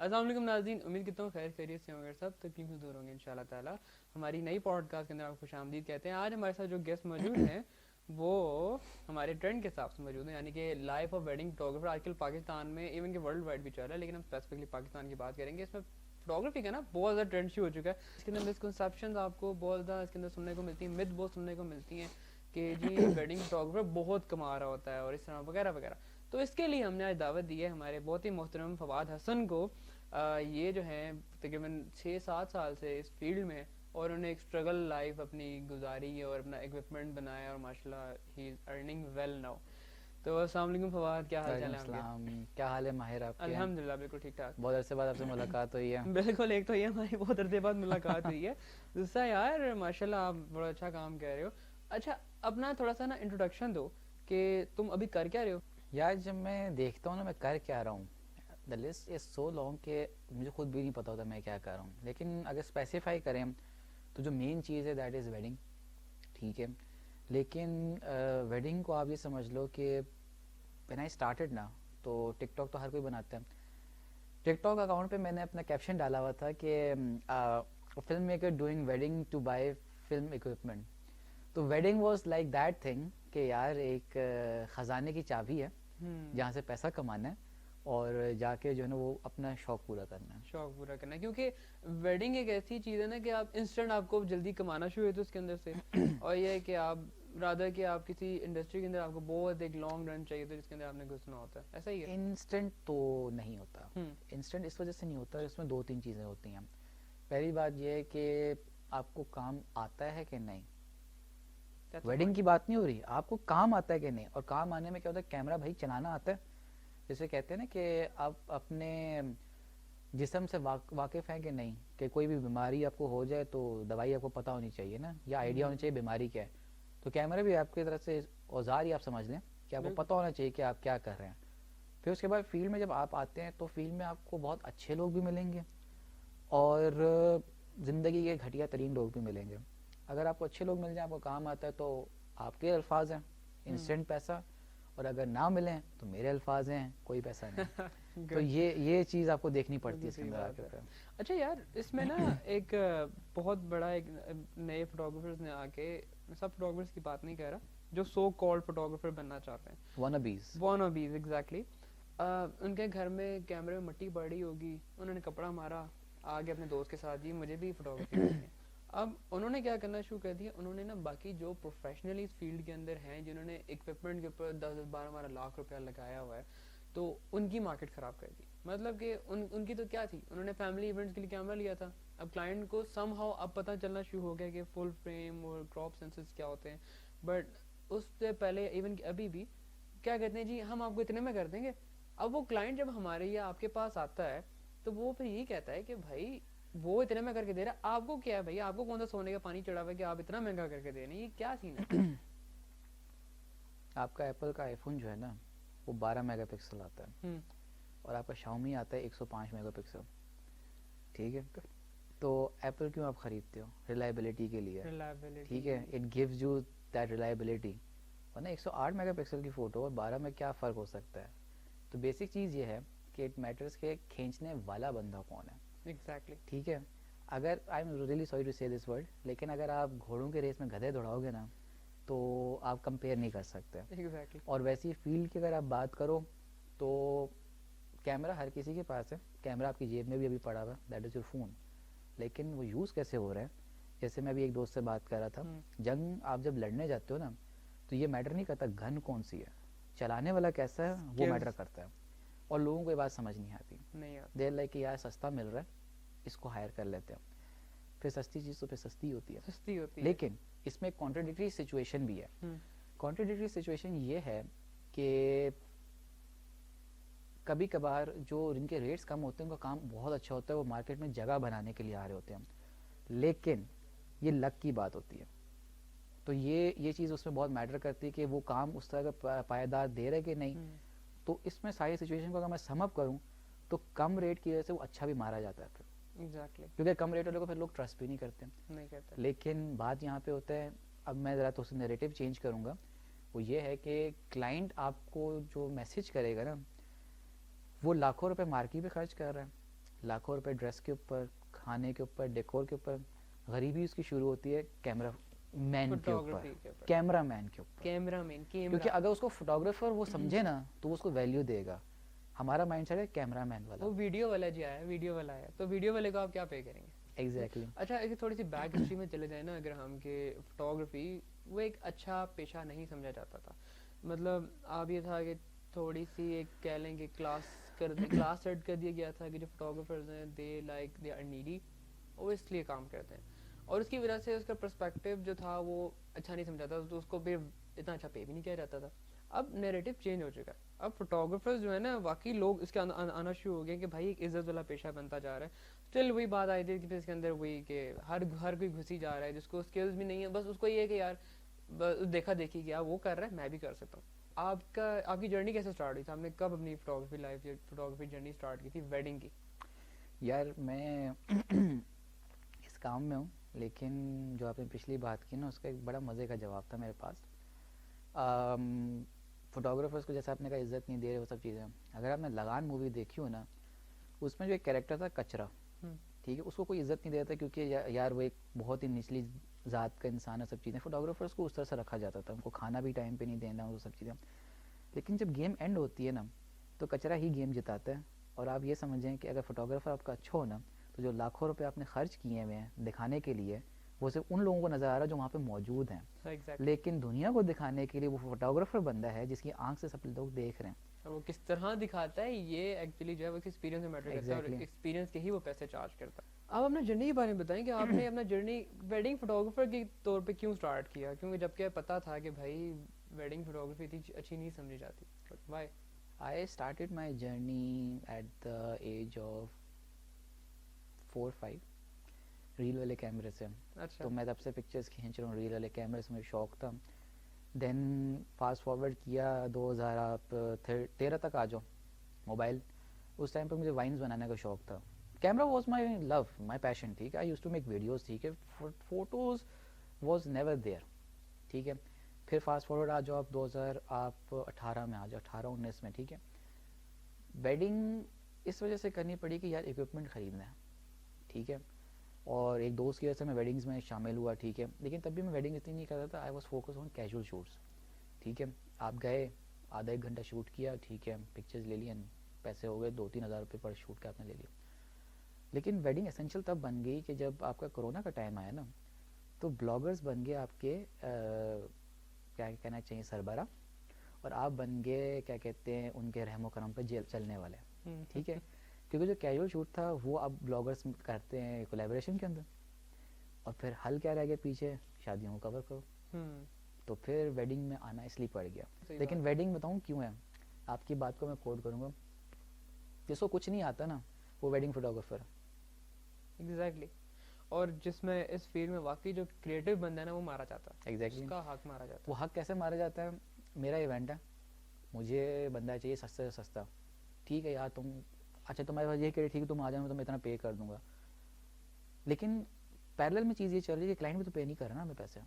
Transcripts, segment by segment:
السلام علیکم ناظرین، امید کرتا ہوں خیر خیریت سے ہوں گے سب، تکلیفیں دور ہوں گے انشاءاللہ تعالیٰ. ہماری نئی پوڈ کاسٹ کے اندر آپ کو خوش آمدید کہتے ہیں. آج ہمارے ساتھ جو گیسٹ موجود ہیں وہ ہمارے ٹرینڈ کے حساب سے موجود ہیں، یعنی کہ لائف آف ویڈنگ فوٹوگرافر. آج کل پاکستان میں ایون کہ ورلڈ وائڈ بھی چل رہا ہے، لیکن ہم اسپیسیفکلی پاکستان کی بات کریں گے. اس میں فوٹوگرافی کا نا بہت زیادہ ٹرینڈ شروع ہو چکا ہے. اس کے اندر مسکنسیپشنز آپ کو بہت زیادہ اس کے اندر سننے کو ملتی ہیں، متھ بہت سننے کو ملتی ہیں کہ جی ویڈنگ فوٹوگرافر بہت کما رہا ہوتا ہے اور اس طرح وغیرہ وغیرہ. تو اس کے لیے ہم نے آج دعوت دی ہے ہمارے بہت ہی محترم فواد حسن کو. یہ جو ہیں تقریباً 6-7 سال سے اس فیلڈ میں، اور انہوں نے ایک اسٹرگل لائف اپنی گزاری اور اپنا اکوپمنٹ بنایا، اور ماشاء اللہ ہی از ارننگ ویل ناؤ. تو السلام علیکم فواد، کیا حال چال ہے آپ کے؟ السلام، کیا حال ہے ماہر آپ کے؟ الحمد للہ بالکل ٹھیک ٹھاک. بہت عرصے بعد آپ سے ملاقات ہوئی ہے. بالکل، ایک تو یہ ہماری بہت عرصے بعد ملاقات ہوئی ہے، دوسرا یار ماشاء اللہ آپ بڑا اچھا کام کہہ رہے ہو. اچھا اپنا تھوڑا سا نا انٹروڈکشن دو کہ تم ابھی کر کیا رہے ہو. یار جب میں دیکھتا ہوں نا میں کر کیا رہا ہوں، the list is so long کہ مجھے خود بھی نہیں پتا ہوتا میں کیا کر رہا ہوں. لیکن اگر اسپیسیفائی کریں تو جو مین چیز ہے دیٹ از ویڈنگ. ٹھیک ہے، لیکن ویڈنگ کو آپ یہ سمجھ لو کہ وین آئی اسٹارٹیڈ نا، تو ٹک ٹاک تو ہر کوئی بناتا ہے. ٹک ٹاک اکاؤنٹ پہ میں نے اپنا کیپشن ڈالا ہوا تھا کہ film maker doing wedding to buy film equipment. تو wedding was like that thing کہ یار ایک خزانے کی چابی ہے جہاں سے پیسہ کمانا ہے اور جا کے جو ہے نا وہ اپنا شوق پورا کرنا ہے. شوق پورا کرنا ہے، کیونکہ ویڈنگ ایک ایسی چیز ہے نا کہ آپ انسٹنٹ آپ کو جلدی کمانا شروع ہوتے اس کے اندر سے، اور یہ ہے کہ آپ رادر کہ آپ کسی انڈسٹری کے اندر آپ کو بہت ایک لانگ رن چاہیے تو جس کے اندر آپ نے گھسنا ہوتا ہے. ایسا ہی ہے. انسٹنٹ تو نہیں ہوتا. انسٹنٹ اس وجہ سے نہیں ہوتا، اس میں 2-3 چیزیں ہوتی ہیں. پہلی بات یہ ہے کہ آپ کو کام آتا ہے کہ نہیں. ویڈنگ کی بات نہیں ہو رہی، آپ کو کام آتا ہے کہ نہیں. اور کام آنے میں کیا ہوتا ہے، کیمرہ بھائی چلانا آتا ہے. جیسے کہتے ہیں نا کہ آپ اپنے جسم سے واقف ہیں کہ نہیں، کہ کوئی بھی بیماری آپ کو ہو جائے تو دوائی آپ کو پتہ ہونی چاہیے نا، یا آئیڈیا ہونا چاہیے بیماری کیا ہے. تو کیمرہ بھی آپ کی طرف سے اوزار ہی آپ سمجھ لیں کہ آپ کو پتہ ہونا چاہیے کہ آپ کیا کر رہے ہیں. پھر اس کے بعد فیلڈ میں جب آپ آتے ہیں تو فیلڈ میں آپ کو بہت اچھے لوگ بھی ملیں گے اور زندگی کے گھٹیا ترین لوگ بھی ملیں گے. اگر آپ کو اچھے لوگ مل جائیں، آپ کو کام آتا ہے تو آپ کے الفاظ ہیں انسٹنٹ پیسہ، اور اگر نہ ملیں تو میرے الفاظ ہیں کوئی پیسہ نہیں. تو یہ چیز آپ کو دیکھنی پڑتی ہے اس کے اندر آ کے. اچھا یار اس میں نا ایک بہت بڑا ایک نئے فوٹوگرافرز نے آ کے، سب فوٹوگرافرز کی بات نہیں کہہ رہا، جو سو کالڈ فوٹوگرافر بننا چاہتے ہیں، وانابیز ایگزیکٹلی. ان کے گھر میں کیمرے میں مٹی پڑ رہی ہوگی، انہوں نے کپڑا مارا آگے اپنے دوست کے ساتھ، جی مجھے بھی فوٹوگرافی کرنی ہے. اب انہوں نے کیا کرنا شروع کر دیا، انہوں نے نا باقی جو پروفیشنلی اس فیلڈ کے اندر ہیں جنہوں نے اکوپمنٹ کے اوپر 10-12 لاکھ روپیہ لگایا ہوا ہے، تو ان کی مارکیٹ خراب کر دی. مطلب کہ ان کی تو کیا تھی، انہوں نے فیملی ایونٹس کے لیے کیمرہ لیا تھا. اب کلائنٹ کو سم ہاؤ اب پتہ چلنا شروع ہو گیا کہ فل فریم اور کراپ سینسرز کیا ہوتے ہیں. بٹ اس سے پہلے ایون ابھی بھی کیا کہتے ہیں، جی ہم آپ کو اتنے میں کر دیں گے. اب وہ کلائنٹ جب ہمارے یا آپ کے پاس آتا ہے تو وہ پھر یہی کہتا ہے کہ بھائی وہ اتنے میں کر کے دے رہا ہے، آپ کو کیا ہے بھائی، آپ کو کون سا سونے کا پانی چڑھا ہوا ہے کہ آپ اتنا مہنگا کر کے دے رہے ہیں، یہ کیا سین ہے. آپ کا ایپل کا آئی فون جو ہے نا وہ 12 میگا پکسل آتا ہے، اور آپ کا شاؤمی آتا ہے 105 میگا پکسل. ٹھیک ہے، تو ایپل کیوں آپ خریدتے ہو؟ ریلائبلٹی کے لیے. ٹھیک ہے، it gives you that reliability. ورنہ 108 میگا پکسل کی فوٹو اور 12 میں کیا فرق ہو سکتا ہے. تو بیسک چیز یہ ہے کہ اٹ میٹرز کہ کھینچنے والا بندہ کون ہے. ایگزیکٹلی. ٹھیک ہے، اگر I am really sorry to say this word, لیکن اگر آپ گھوڑوں کے ریس میں گدھے دوڑاؤ گے نا تو آپ کمپیئر نہیں کر سکتے. اور ویسی فیلڈ کی اگر آپ بات کرو تو کیمرہ ہر کسی کے پاس ہے، کیمرہ آپ کی جیب میں بھی ابھی پڑا ہوا ہے، دیٹ از یور فون. لیکن وہ یوز کیسے ہو رہا ہے، جیسے میں ابھی ایک دوست سے بات کر رہا تھا، جنگ آپ جب لڑنے جاتے ہو نا تو یہ میٹر نہیں کرتا گن کون سی ہے، چلانے والا کیسا ہے وہ میٹر کرتا ہے. اور لوگوں کو یہ بات سمجھ نہیں آتی، دیر لائک کہ یار سستا مل رہا ہے اس کو ہائر کر لیتے ہیں. پھر سستی چیز تو پھر سستی ہوتی ہے. لیکن اس میں ایک کانٹراڈکٹری سچویشن بھی ہے. کانٹراڈکٹری سچویشن یہ ہے کہ کبھی کبھار جو جن کے ریٹس کم ہوتے ہیں ان کا کام بہت اچھا ہوتا ہے، وہ مارکیٹ میں جگہ بنانے کے لیے آ رہے ہوتے ہیں. لیکن یہ لک کی بات ہوتی ہے. تو یہ چیز اس میں بہت میٹر کرتی ہے کہ وہ کام اس طرح کا پائیدار دے رہے کہ نہیں. تو اس میں ساری سچویشن کو اگر میں سم اپ کروں تو کم ریٹ کی وجہ سے وہ اچھا بھی مارا جاتا ہے پھر. کیونکہ کم ریٹ والے کو پھر لوگ ٹرسٹ بھی نہیں کرتے. لیکن بات یہاں پہ ہوتا ہے، اب میں ذرا تو اس نیریٹو چینج کروں گا، وہ یہ ہے کہ کلائنٹ آپ کو جو میسج کرے گا نا وہ لاکھوں روپے مارکیٹ پہ خرچ کر رہا ہے، لاکھوں روپے ڈریس کے اوپر, کھانے کے اوپر, ڈیکور کے اوپر. غریبی اس کی شروع ہوتی ہے کیمرہ مین کے اوپر, کیمرہ مین کے اوپر, کیونکہ اگر اس کو فوٹوگرافر وہ سمجھے نا تو وہ اس کو ویلیو دے گا. ہمارا مائنڈ سیٹ ہے کیمرہ مین والا, وہ ویڈیو والا جی آیا, ویڈیو والا ہے, تو ویڈیو والے کو آپ کیا پے کریں گے. ایگزیکٹلی. اچھا ایک تھوڑی سی بیک ہسٹری میں چلے جائیں نا اگر ہم, کہ فوٹوگرافی وہ ایک اچھا پیشہ نہیں سمجھا جاتا تھا. مطلب آپ یہ تھا کہ تھوڑی سی ایک کہہ لیں کہ کلاس سیٹ کر دیا گیا تھا کہ جو فوٹوگرافرز ہیں دے آر نیڈی, وہ اس لیے کام کرتے ہیں, اور اس کی وجہ سے اس کا پرسپیکٹیو جو تھا وہ اچھا نہیں سمجھا تھا, تو اس کو پھر اتنا اچھا پے بھی نہیں کیا جاتا تھا. اب نیریٹو چینج ہو چکا ہے, اب فوٹوگرافرز جو ہے نا واقعی لوگ اس کے آنا شروع ہو گئے کہ بھائی ایک عزت والا پیشہ بنتا جا رہا ہے. اسٹل وہی بات آئی تھی کہ اس کے اندر وہی کہ ہر کوئی گھسی جا رہا ہے جس کو اسکلز بھی نہیں ہے, بس اس کو یہ ہے کہ یار دیکھا دیکھی کیا وہ کر رہا ہے میں بھی کر سکتا ہوں. آپ کی جرنی کیسے اسٹارٹ ہوئی تھی, آپ نے کب اپنی فوٹوگرافی لائف یا فوٹوگرافی جرنی اسٹارٹ کی تھی ویڈنگ کی؟ یار میں اس کام میں ہوں, لیکن جو آپ نے پچھلی بات کی نا اس کا ایک بڑا مزے کا جواب تھا میرے پاس. فوٹوگرافرس کو جیسا آپ نے کہا عزت نہیں دے رہے وہ سب چیزیں, اگر آپ نے لگان مووی دیکھی ہو نا, اس میں جو ایک کیریکٹر تھا کچرا, ٹھیک ہے, اس کو کوئی عزت نہیں دیتا کیونکہ یار وہ ایک بہت ہی نچلی ذات کا انسان ہے, سب چیزیں. فوٹوگرافرس کو اس طرح سے رکھا جاتا تھا, ان کو کھانا بھی ٹائم پہ نہیں دینا, وہ سب چیزیں. لیکن جب گیم اینڈ ہوتی ہے نا تو کچرا ہی گیم جتاتا ہے. اور آپ یہ سمجھیں کہ اگر فوٹوگرافر آپ کا اچھا ہو نا تو جو لاکھوں روپے آپ نے خرچ کیے ہوئے ہیں دکھانے کے لیے, وہ صرف ان لوگوں کو نظر آ رہا ہے جو وہاں پہ موجود ہیں, لیکن دنیا کو دکھانے کے لیے وہ فوٹوگرافر بندہ ہے جس کی آنکھ سے سب لوگ دیکھ رہے ہیں. وہ کس طرح دکھاتا ہے یہ ایکچولی جو ہے وہ ایکسپیرینس میں میٹر کرتا ہے, اور ایکسپیرینس کے ہی وہ پیسے چارج کرتا ہے. آپ اپنا جرنی کے بارے میں بتائیں کہ آپ نے اپنا جرنی ویڈنگ فوٹوگرافر کے طور پہ کیوں اسٹارٹ کیا, کیونکہ جبکہ پتہ تھا کہ بھائی ویڈنگ فوٹوگرافی اتنی اچھی نہیں سمجھی جاتی, why? I started my journey at the age of 4-5 reel والے کیمرے سے. تو میں تب سے پکچرز کھینچ رہا ہوں ریل والے کیمرے سے, مجھے شوق تھا. دین فاسٹ فارورڈ کیا 2013 تک آ جاؤ موبائل. اس ٹائم پہ مجھے وائنز بنانے کا شوق تھا. کیمرہ واز مائی لو, مائی پیشن, ٹھیک ہے. آئی یوز ٹو میک ویڈیوز, ٹھیک ہے. فوٹوز واز نیور دیئر, ٹھیک ہے. پھر فاسٹ فارورڈ آ جاؤ آپ 2018 میں آ جاؤ, 18-19 میں, ٹھیک ہے. ویڈنگ اس وجہ سے کرنی پڑی کہ یار ایکوپمنٹ خریدنا ہے, ٹھیک ہے, اور ایک دوست کی وجہ سے میں ویڈنگز میں شامل ہوا, ٹھیک ہے. لیکن تب بھی میں ویڈنگ اتنی نہیں کرتا تھا. I was focus on casual shoots, ٹھیک ہے. آپ گئے, آدھا ایک گھنٹہ شوٹ کیا, ٹھیک ہے, پکچرز لے لی, پیسے ہو گئے 2-3 ہزار روپے پر شوٹ کا آپ نے لے لیا. لیکن ویڈنگ اسینشیل تب بن گئی کہ جب آپ کا کرونا کا ٹائم آیا نا, تو بلاگرز بن گئے آپ کے کیا کہنا چاہیے سربراہ, اور آپ بن گئے کیا کہتے ہیں ان کے رحم و کرم پہ چلنے والے, ٹھیک ہے. کیونکہ جو کیجول شوٹ تھا وہ اب بلاگرز کرتے ہیں کولیبریشن کے اندر, اور پھر حل کیا رہ گیا پیچھے, شادیوں کو کور کرو. تو پھر ویڈنگ میں آنا اس لیے پڑ گیا. لیکن ویڈنگ بتاؤں کیوں ہے, آپ کی بات کو میں کوٹ کروں گا, جس کو کچھ نہیں آتا نا وہ ویڈنگ فوٹوگرافر. ایگزیکٹلی. اور جس میں اس فیلڈ میں واقعی جو کریٹو بندہ ہے نا وہ مارا جاتا ہے. ایگزیکٹلی. اس کا حق مارا جاتا ہے. وہ حق کیسے مارا جاتا ہے, میرا ایونٹ ہے, مجھے بندہ چاہیے سستے سے سستا, ٹھیک ہے یار تم, اچھا تمہارے پاس یہ کہ ٹھیک ہے تم آ جاؤ تو میں اتنا پے کر دوں گا. لیکن پیرلل میں چیز یہ چل رہی ہے کہ کلائنٹ بھی تو پے نہیں کر رہا نا ہمیں پیسے.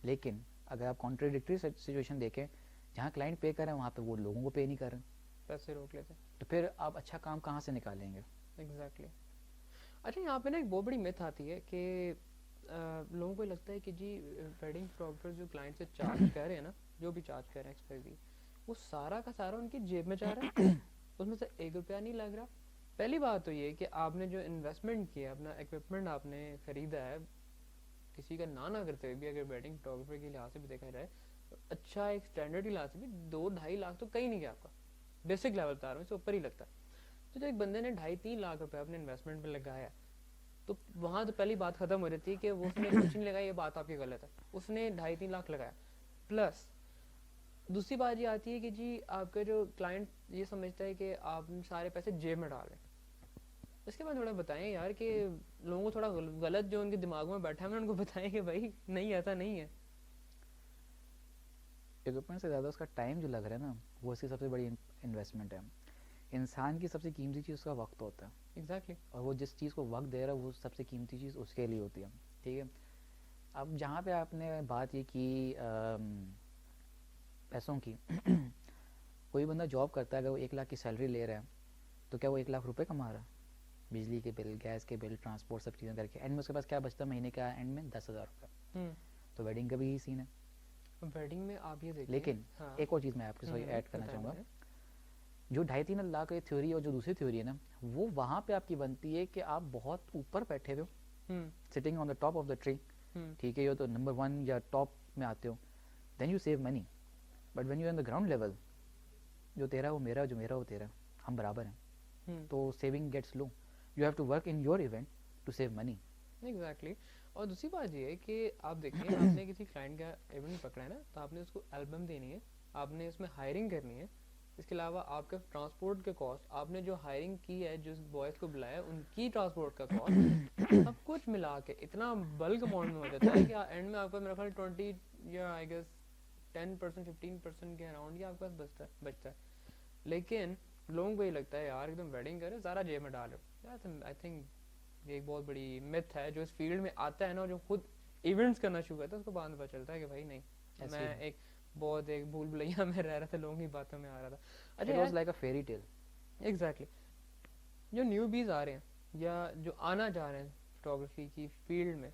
لیکن اگر آپ کانٹراڈکٹری سچویشن دیکھیں, جہاں کلائنٹ پے کر رہے ہیں وہاں پہ وہ لوگوں کو پے نہیں کر رہے, پیسے روک لیتے ہیں, تو پھر آپ اچھا کام کہاں سے نکالیں گے. ایگزیکٹلی. اچھا یہاں پہ نا ایک بہت بڑی میتھ آتی ہے کہ لوگوں کو لگتا ہے کہ جی ویڈنگ فوٹوگرافر جو کلائنٹ سے چارج کر رہے ہیں نا, جو بھی چارج کر رہے ہیں ایکسپیکٹلی, وہ سارا کا سارا ان کی جیب میں جا رہا ہے, اس میں سے 1 روپیہ نہیں لگ رہا. پہلی بات تو یہ کہ آپ نے جو انویسٹمنٹ کیا, اپنا ایکوپمنٹ آپ نے خریدا ہے, کسی کا نہ کرتے ہوئے بھی اگر ویڈنگ فوٹوگرافر کے لحاظ سے بھی دیکھا جائے تو اچھا ایک اسٹینڈرڈ کے لحاظ سے بھی 2-2.5 لاکھ تو کہیں نہیں گیا آپ کا, بیسک لیول بتا رہا ہوں, اس سے اوپر ہی لگتا ہے. تو جب ایک بندے نے 2.5-3 لاکھ روپے اپنے انویسٹمنٹ پہ لگایا, تو وہاں تو پہلی بات ختم ہو جاتی ہے کہ اس نے کچھ نہیں لگایا, یہ بات آپ کی غلط ہے. اس نے 2.5-3 لاکھ لگایا, پلس دوسری بات یہ آتی ہے کہ جی آپ کا جو کلائنٹ یہ سمجھتا ہے کہ آپ نے سارے پیسے جیب میں ڈالیں. اس کے بعد تھوڑا بتائیں یار کہ لوگوں کو تھوڑا غلط جو ان کے دماغوں میں بیٹھا ہے ان کو بتائیں کہ بھائی نہیں, ایسا نہیں ہے. ایکوپمنٹ سے زیادہ اس کا ٹائم جو لگ رہا ہے نا وہ اس کی سب سے بڑی انویسٹمنٹ ہے. انسان کی سب سے قیمتی چیز اس کا وقت ہوتا ہے. ایگزیکٹلی. اور وہ جس چیز کو وقت دے رہا ہے وہ سب سے قیمتی چیز اس کے لیے ہوتی ہے, ٹھیک ہے. اب جہاں پہ آپ نے بات یہ کی پیسوں کی, کوئی بندہ جاب کرتا ہے, اگر وہ 1 لاکھ کی سیلری لے رہا ہے تو کیا وہ 1 لاکھ روپے کما رہا ہے؟ بجلی کے بل, گیس کے بل, ٹرانسپورٹ, سب چیزیں کر کے اینڈ میں اس کے پاس کیا بچتا ہے مہینے کا اینڈ میں 10,000 روپے. تو ویڈنگ کا بھی یہی سین ہے. ویڈنگ میں آپ یہ دیکھیں, لیکن ایک اور چیز میں آپ کے ساتھ ایڈ کرنا چاہوں گا, جو 2.5-3 لاکھ کی تھیوری اور جو دوسری تھیوری ہے نا, وہ وہاں پہ آپ کی بنتی ہے کہ آپ بہت اوپر بیٹھے ہوئے ہو, sitting on the top of the tree, ٹھیک ہے, یہ تو نمبر 1 یا ٹاپ میں آتے ہو, then you save money. But when you on the ground level, جو تیرا وہ میرا, جو میرا وہ تیرا, ہم برابر ہیں, تو saving gets low. You have to work in your event to save money. Exactly. اور دوسری بات یہ ہے کہ آپ دیکھیں, آپ نے کسی کلائنٹ کا ایونٹ پکڑا ہے نا, تو آپ نے اس کو البم دینی ہے, آپ نے اس میں ہائرنگ کرنی ہے, اس کے علاوہ آپ کا ٹرانسپورٹ کے کاسٹ, آپ نے جو ہائرنگ کی ہے, جس بوائز کو بلایا ان کی ٹرانسپورٹ کا کاسٹ, سب کچھ ملا کے اتنا بلک اماؤنٹ میں ہو جاتا ہے کہ اینڈ میں آپ کا میرا خیال 20 یا آئی گیس 10% 15% کے اراؤنڈ یہ آپ کے پاس بچتا ہے. لیکن لوگوں کو یہ لگتا ہے یار ایک دم ویڈنگ کرے سارا جیب میں ڈالو. آئی تھنک یہ ایک بہت بڑی متھ ہے جو اس فیلڈ میں آتا ہے نا, جو خود ایونٹس کرنا شروع کرتا ہے, اس کو بعد میں پتہ چلتا ہے کہ بھائی نہیں, میں ایک بہت ایک بھول بھلیا میں رہ رہا تھا, لوگوں کی باتوں میں آ رہا تھا. It was like a fairy tale. Exactly. جو نیو بیز آ رہے ہیں یا جو آنا چاہ رہے ہیں فوٹوگرافی کی فیلڈ میں,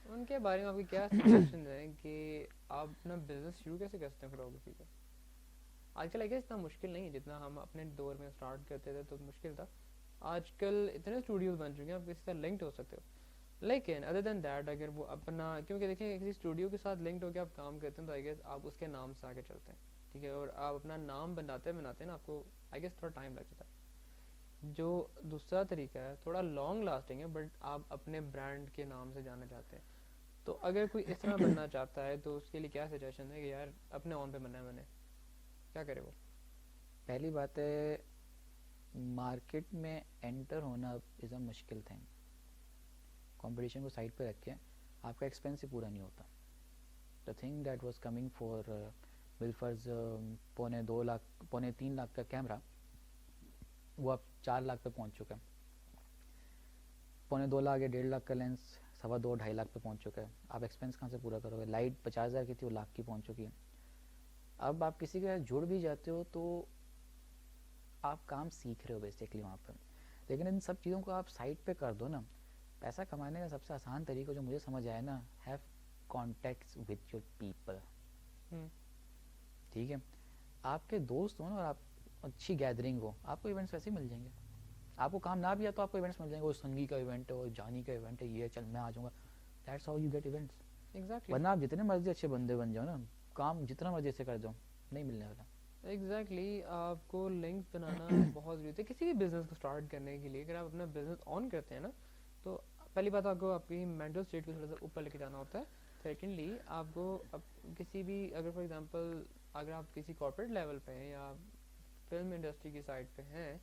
ان کے بارے میں آپ کی کیا سجیشن ہے کہ آپ اپنا بزنس شروع کیسے کر سکتے ہیں فوٹوگرافی کا؟ آج کل آئی اتنا مشکل نہیں ہے جتنا ہم اپنے دور میں اسٹارٹ کرتے تھے تو مشکل تھا. آج کل اتنے اسٹوڈیوز بن چکے ہیں, آپ کسی طرح لنکڈ ہو سکتے ہو. لیکن ادر دین دیٹ, اگر وہ اپنا, کیونکہ دیکھیں کسی اسٹوڈیو کے ساتھ لنکڈ ہو کے آپ کام کرتے ہیں تو آئی گیس آپ اس کے نام سے آگے چلتے ہیں, ٹھیک ہے, اور آپ اپنا نام بناتے ہیں نا, آپ کو آئی گیس تھوڑا ٹائم لگ جاتا ہے. جو دوسرا طریقہ ہے تھوڑا لانگ لاسٹنگ ہے, بٹ آپ اپنے برانڈ کے نام سے جانا چاہتے ہیں. تو اگر کوئی اس طرح بننا چاہتا ہے تو اس کے لیے کیا سجیشن ہے کہ یار اپنے اون پہ بننا ہے, میں نے کیا کرے وہ؟ پہلی بات ہے, مارکیٹ میں انٹر ہونا از اے مشکل تھنگ. کمپٹیشن کو سائڈ پہ رکھ کے آپ کا ایکسپینس ہی پورا نہیں ہوتا. The thing that was coming for بالفرض 2.25 لاکھ 3 لاکھ کا کیمرہ, وہ اب 4 لاکھ پہ پہنچ چکا ہے. 2.25 لاکھ یا 1.5 لاکھ کا لینس 2.5 لاکھ پہ پہنچ چکا ہے. آپ ایکسپینس کہاں سے پورا کرو گے؟ لائٹ 50,000 کی تھی, وہ لاکھ کی پہنچ چکی ہے. اب آپ کسی کے ساتھ جڑ بھی جاتے ہو تو آپ کام سیکھ رہے ہو بیسکلی وہاں پہ. لیکن ان سب چیزوں کو آپ سائڈ پہ کر دو نا. پیسہ کمانے کا سب سے آسان طریقہ جو مجھے سمجھ آیا نا, have contacts with your people. ٹھیک ہے, آپ کے دوست ہو نا, اور آپ اچھی گیدرنگ ہو, آپ کو ایونٹس ویسے ہی مل جائیں گے. آپ کو کام نہ بھی آیا تو آپ کو ایونٹس مل جائیں گے. وہ سنگی کا ایونٹ ہے, وہ جانی کا ایونٹ ہے, یہ چل میں آ جاؤں گا. That's how you get events. ورنہ آپ جتنے مرضی اچھے بندے بن جاؤ نا, کام جتنا مرضی سے کر دو, نہیں ملنے والا. ایگزیکٹلی. آپ کو لنکس بنانا بہت ضروری ہے کسی بھی بزنس کو اسٹارٹ کرنے کے لیے. اگر آپ اپنا بزنس آن کرتے ہیں نا, تو پہلی بات آپ کو آپ کی مینٹل اسٹیٹ کو تھوڑا سا اوپر لے کے جانا ہوتا ہے. سیکنڈلی آپ کو کسی بھی, اگر فار ایگزامپل اگر آپ کسی کارپوریٹ لیول پہ ہیں یا فلم انڈسٹری کی سائڈ پہ ہیں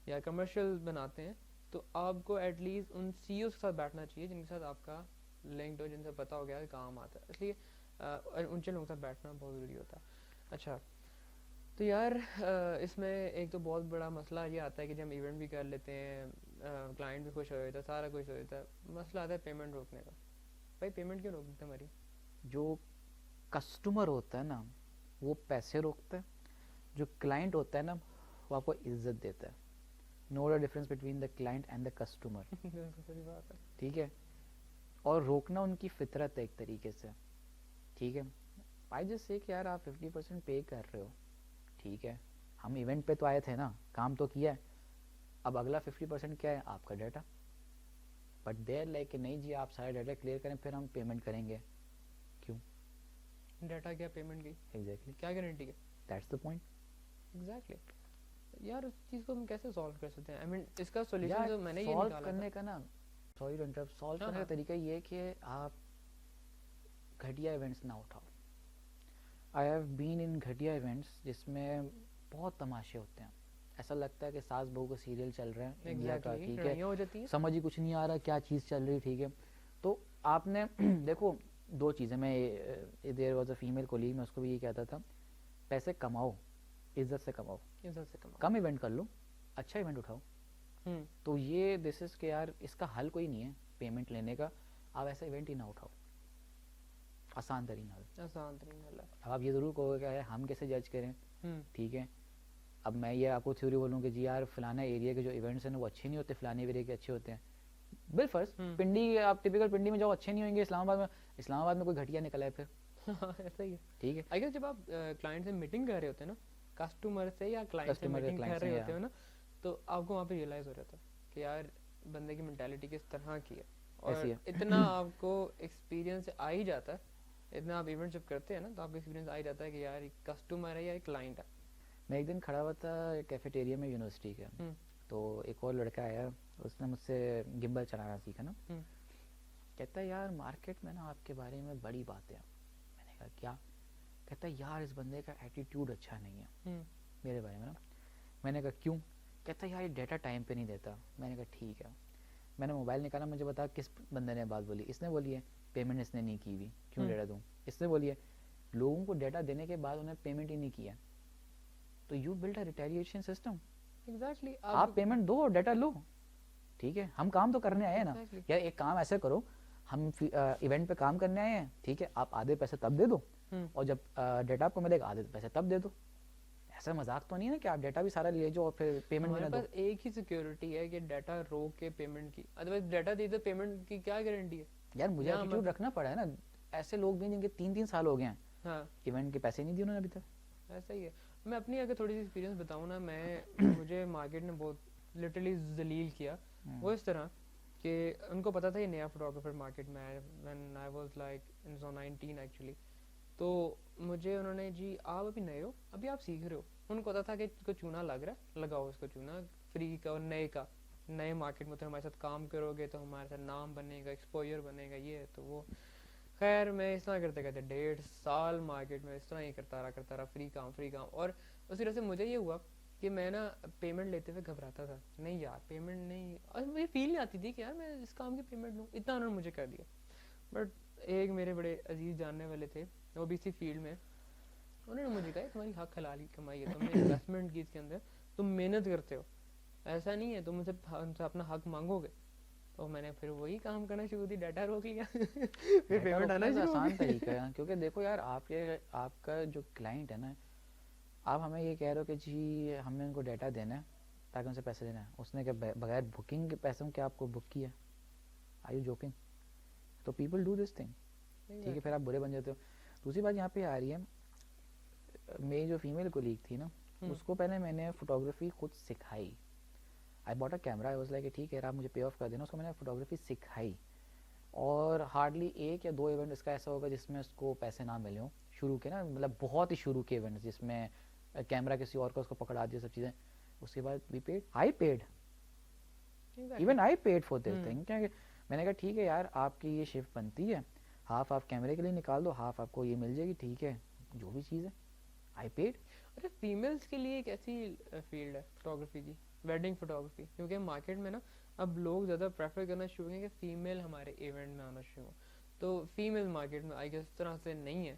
یا کمرشل بناتے ہیں, تو آپ کو ایٹ لیسٹ ان سی اوز کے ساتھ بیٹھنا چاہیے جن کے ساتھ آپ کا لنکڈ ہو, جن سے پتہ ہو گیا کام آتا ہے. اس لیے ان لوگوں کے ساتھ بیٹھنا بہت ضروری ہوتا ہے. اچھا, تو یار اس میں ایک تو بہت بڑا مسئلہ یہ آتا ہے کہ جب ہم ایونٹ بھی کر لیتے ہیں, کلائنٹ بھی خوش ہو جاتا ہے, سارا کچھ ہو جاتا ہے, مسئلہ آتا ہے پیمنٹ روکنے کا. بھائی پیمنٹ کیوں روکتے ہماری؟ جو کسٹمر ہوتا ہے نا وہ پیسے روکتا ہے, جو کلائنٹ ہوتا ہے نا وہ آپ کو عزت دیتا ہے. Know the difference between the client and the customer. صحیح بات ہے. ٹھیک ہے, اور روکنا ان کی فطرت ہے ایک طریقے سے. ٹھیک ہے, بائی جسٹ سے کہ یار آپ 50% پے کر رہے ہو, ٹھیک ہے, ہم ایونٹ پہ تو آئے تھے نا, کام تو کیا ہے, اب اگلا 50% کیا ہے آپ کا ڈیٹا. بٹ دیر لائک کہ نہیں جی آپ سارا ڈیٹا کلیئر کریں پھر ہم پیمنٹ کریں گے. کیوں؟ ڈیٹا کیا پیمنٹ کی؟ ایگزیکٹلی, کیا گارنٹی ہے؟ That's the point. ایگزیکٹلی. یار اس چیز کو ہم کیسے سالو کر سکتے ہیں؟ آئی مین اس کا سولوشن جو میں نے یہ نکالا کرنے کا نا, سوری ٹو انٹرپٹ, سالو کرنے کا طریقہ یہ ہے کہ آپ گھٹیا ایونٹس نہ اٹھاؤ. آئی ہیو بین ان گھٹیا ایونٹس جس میں بہت تماشے ہوتے ہیں. ایسا لگتا ہے کہ ساس بہو کا سیریل چل رہا ہے انڈیا کا, ٹھیک ہے, سمجھ ہی کچھ نہیں آ رہا کیا چیز چل رہی. ٹھیک ہے, تو آپ نے دیکھو دو چیزیں, میں there was a female colleague, میں اس کو بھی یہ کہتا تھا, پیسے کماؤ, عزت سے کماؤ. کم ایونٹ کر لو, اچھا ایونٹ اٹھاؤ. تو یہ دس از کہ یار اس کا حل کوئی نہیں ہے پیمنٹ لینے کا, آپ ایسا ایونٹ ہی نہ اٹھاؤ. آسان ترین حل. آسان ترین حل ہے. اب آپ یہ ضرور کہو گے کہ ہم کیسے جج کریں. ٹھیک ہے, اب میں یہ آپ کو تھیوری بولوں کہ جی یار فلانا ایریا کے جو ایونٹس ہیں وہ اچھے نہیں ہوتے, فلانے ایریا کے اچھے ہوتے ہیں, بالفرض پنڈی, آپ ٹپیکل پنڈی میں جاؤ اچھے نہیں ہوں گے, اسلام آباد میں کوئی گھٹیا نکلا ہے پھر. ایسا ہی ہے, ٹھیک ہے. اگر جب آپ کلائنٹ سے میٹنگ کر رہے ہوتے ہیں نا, کسٹمر سے یا کلائنٹ سے میٹنگ کر رہے ہوتے ہو نا, تو آپ کو وہاں پہ ریئلائز ہو جاتا ہے کہ یار بندے کی مینٹیلٹی کس طرح کی ہے, اور اتنا آپ کو ایکسپیرینس آ ہی جاتا ہے, اتنا آپ ایونٹ جب کرتے ہیں نا تو آپ کو ایکسپیرینس آ ہی جاتا ہے کہ یار ایک کسٹمر ہے یا ایک کلائنٹ ہے. میں ایک دن کھڑا ہوا تھا کیفیٹیریا میں یونیورسٹی کا, تو ایک اور لڑکا آیا, اس نے مجھ سے گمبل چلانا سیکھا نا, کہتا ہے یار مارکیٹ میں نا آپ کے بارے میں بڑی باتیں. میں نے کہا کیا؟ کہتا ہے یار اس بندے کا ایٹیٹیوڈ اچھا نہیں ہے میرے بارے میں نا. میں نے کہا کیوں؟ کہتا ہے یار یہ ڈیٹا ٹائم پہ نہیں دیتا. میں نے کہا ٹھیک ہے. میں نے موبائل نکالا, مجھے بتا کس بندے نے بات بولی. اس نے بولی ہے پیمنٹ اس نے نہیں کی ہوئی, کیوں ڈیٹا دوں. اس نے بولی ہے لوگوں کو ڈیٹا دینے کے بعد انہیں پیمنٹ ہی نہیں کیا, تو you build a retaliation system. Exactly, آپ پیمنٹ دو اور ڈیٹا لو. ٹھیک ہے, ہم کام تو کرنے آئے ہیں نا یار. ایک کام ایسے کرو, ہم ایونٹ پہ کام کرنے آئے ہیں, ٹھیک ہے, آپ آدھے پیسے تب دے دو, اور جب ڈیٹا آپ کو ملے گا آدھے پیسے تب دے دو. ایسا مذاق تو نہیں ہے نا کہ آپ ڈیٹا بھی سارا لے جو اور پھر پیمنٹ بھی نہ دو. ہمارے پاس ایک ہی سیکیورٹی ہے کہ ڈیٹا روک کے پیمنٹ کی, ادروائز ڈیٹا دی تو پیمنٹ کی کیا گارنٹی ہے. یار مجھے ایٹیٹیوڈ رکھنا پڑا ہے نا. ایسے لوگ بھی جن کے 3 سال ہو گئے ہیں, ایونٹ کے پیسے نہیں دیے انہوں نے ابھی تک. ایسا ہی ہے. میں اپنی اگر تھوڑی سی ایکسپیرینس بتاؤں نا, مجھے مارکیٹ نے بہت لٹرلی ذلیل کیا. وہ اس طرح کہ ان کو پتا تھا یہ نیا فوٹوگرافر مارکیٹ میں ہے, when I was like in 19 actually. تو مجھے انہوں نے جی آپ ابھی نئے ہو, ابھی آپ سیکھ رہے ہو. ان کو پتا تھا کہ کو چونا لگ رہا ہے, لگاؤ اس کو چونا فری کا اور نئے کا. نئے مارکیٹ میں تو ہمارے ساتھ کام کرو گے تو ہمارے ساتھ نام بنے گا, ایکسپوئر بنے گا, یہ تو وہ. خیر میں اس طرح کرتے کرتے 1.5 سال مارکیٹ میں اس طرح ہی کرتا رہا فری کام. اور اسی وجہ سے مجھے یہ ہوا کہ میں نا پیمنٹ لیتے ہوئے گھبراتا تھا, نہیں یار پیمنٹ نہیں, اور مجھے فیل نہیں آتی تھی کہ یار میں اس کام کی پیمنٹ لوں, اتنا انہوں نے مجھے کر دیا. بٹ ایک میرے بڑے عزیز جاننے والے تھے, وہ بھی اسی فیلڈ میں, انہوں نے مجھے کہا تمہاری حق حلالی کمائی ہے, تم نے انویسٹمنٹ کی اس کے اندر, تم محنت کرتے ہو, ایسا نہیں ہے تم مجھ سے اپنا حق مانگو گے. تو میں نے پھر وہی کام کرنا شروع کی, ڈیٹا روک لیا, پھر پیمنٹ آنا شروع. آسان طریقہ ہے, کیونکہ دیکھو یار آپ کا جو کلائنٹ ہے نا, آپ ہمیں یہ کہہ رہے ہو کہ جی ہم نے ان کو ڈیٹا دینا ہے تاکہ ان سے پیسے لینا ہے. اس نے کہ بغیر بکنگ کے پیسوں کے آپ کو بک کیا, آر یو جوکنگ؟ تو پیپل ڈو دس تھنگ, ٹھیک ہے, پھر آپ برے بن جاتے ہو. دوسری بات یہاں پہ آ رہی ہے, میری جو فیمیل کولیگ تھی نا, اس کو پہلے میں نے فوٹوگرافی خود سکھائی. I bought a camera, I was like ٹھیک ہے آپ مجھے پے آف کر دینا. اس کو میں نے فوٹوگرافی سکھائی, اور ہارڈلی 1 یا 2 ایونٹ اس کا ایسا ہوگا جس میں اس کو پیسے نہ ملے ہوں شروع کے نا, مطلب بہت ہی شروع کے ایونٹس جس میں کیمرہ کسی اور کا اس کو پکڑا دیا سب چیزیں. اس کے بعد V pad, iPad, even iPad for this thing. میں نے کہا ٹھیک ہے یار آپ کی یہ شفٹ بنتی ہے, ہاف آپ کیمرے کے لیے نکال دو, ہاف آپ کو یہ مل جائے گی, ٹھیک ہے, جو بھی چیز ہے, آئی پیڈ. اچھا فیمیلس کے لیے ایک ایسی فیلڈ ہے فوٹوگرافی کی, ویڈنگ فوٹوگرافی, کیونکہ مارکیٹ میں نا اب لوگ زیادہ پریفر کرنا شروع ہیں کہ فیمیل ہمارے ایونٹ میں آنا شروع ہو. تو فیمیل مارکیٹ میں آئی گیس اس طرح سے نہیں ہے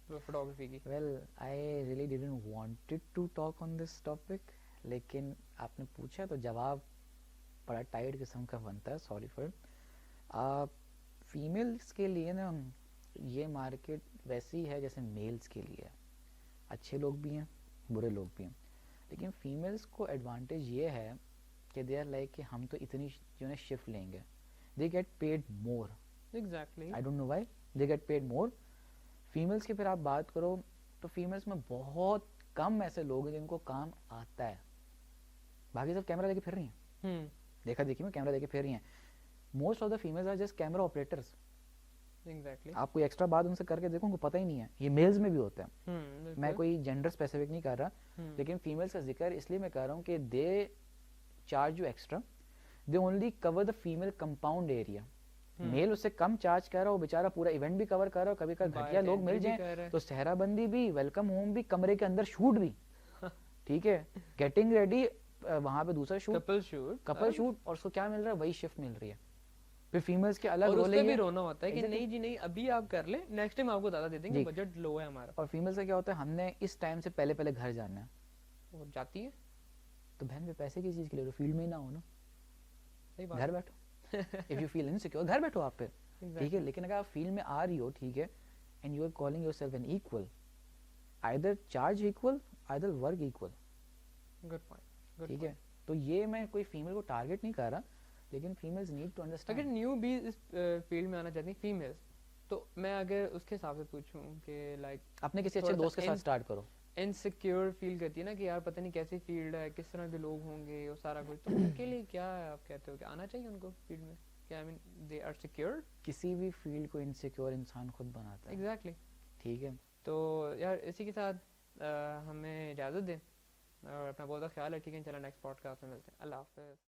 فوٹوگرافی کی. Well I really didn't wanted to talk on this topic, لیکن آپ نے پوچھا تو جواب بڑا ٹائٹ قسم کا بنتا ہے, سوری فار. فیمیلس کے لیے نا یہ مارکیٹ ویسی ہے جیسے میلس کے لیے, اچھے لوگ بھی ہیں برے لوگ بھی ہیں. لیکن فیمیلس کو ایڈوانٹیج یہ ہے کہ دے آر لائک کہ ہم تو اتنی جو ہے شفٹ لیں گے, they get paid more. Exactly, I don't know why they get paid more. Families کی پھر آپ بات کرو تو فیمیلس میں بہت کم ایسے لوگ ہیں جن کو کام آتا ہے, باقی سب کیمرہ لے کے پھر رہی ہیں, دیکھا دیکھی میں کیمرہ لے کے پھر رہی ہیں. Most of the families are just camera operators. آپ کوئی ایکسٹرا بات ان سے کر کے دیکھو ان کو پتہ ہی نہیں ہے. یہ میلز میں بھی ہوتا ہے, میں کوئی جینڈر اسپیسیفک نہیں کر رہا, لیکن فیمیلز کا ذکر اس لیے میں کر رہا ہوں کہ they charge you extra, they only cover the female compound area. Male اس سے کم چارج کر رہا, وہ بیچارہ پورا ایونٹ بھی کور کر رہا, کبھی کبھی گھٹیا لوگ مل جائیں تو صحرا بندی بھی, ویلکم ہوم بھی, کمرے کے اندر شوٹ بھی, ٹھیک ہے, گیٹنگ ریڈی وہاں پہ دوسرا شوٹ, کپل شوٹ, اور اس کو کیا مل رہا ہے, وہی شفٹ مل رہی ہے. پھر فیمیلز کے الگ رول ہے, بھی رونا ہوتا ہے کہ نہیں جی نہیں ابھی آپ کر لیں, نیکسٹ ٹائم آپ کو زیادہ دے دیں گے, بجٹ لو ہے ہمارا. اور فیمیلز کا کیا ہوتا ہے, ہم نے اس ٹائم سے پہلے گھر جانا ہے, وہ جاتی ہے تو بہن پہ پیسے کی چیز کے لیے, فیلڈ میں ہی نہ ہو نا, گھر بیٹھو. اف یو فیل انسیکیور گھر بیٹھو آپ پہ, ٹھیک ہے. لیکن اگر آپ فیلڈ میں آ رہی ہو, ٹھیک ہے, and you are calling yourself an equal, either charge equal, either work equal, good point. ٹھیک ہے, تو یہ میں کوئی فیمیل کو ٹارگیٹ نہیں کر رہا, لیکن فیمیلز نیڈ ٹو انڈرسٹینڈ. اگر نیو بھی اس فیلڈ میں آنا چاہتی ہیں فیمیلز, تو میں اگر اس کے حساب سے پوچھوں کہ لائک اپنے کسی اچھے دوست کے ساتھ اسٹارٹ کرو. انسیکیور فیل کرتی ہے نا کہ یار پتہ نہیں کیسی فیلڈ ہے, کس طرح کے لوگ ہوں گے, وہ سارا کچھ, تو ان کے لیے کیا آپ کہتے ہو کہ آنا چاہیے ان کو فیلڈ میں, کہ آئی مین دے آر سیکیور. کسی بھی فیلڈ کو انسیکیور انسان خود بناتا ہے. ایگزیکٹلی. ٹھیک ہے, تو یار اسی کے ساتھ ہمیں اجازت دیں اور اپنا بہت خیال رکھیے. چلو نیکسٹ پوڈ کاسٹ میں ملتے ہیں. اللہ حافظ.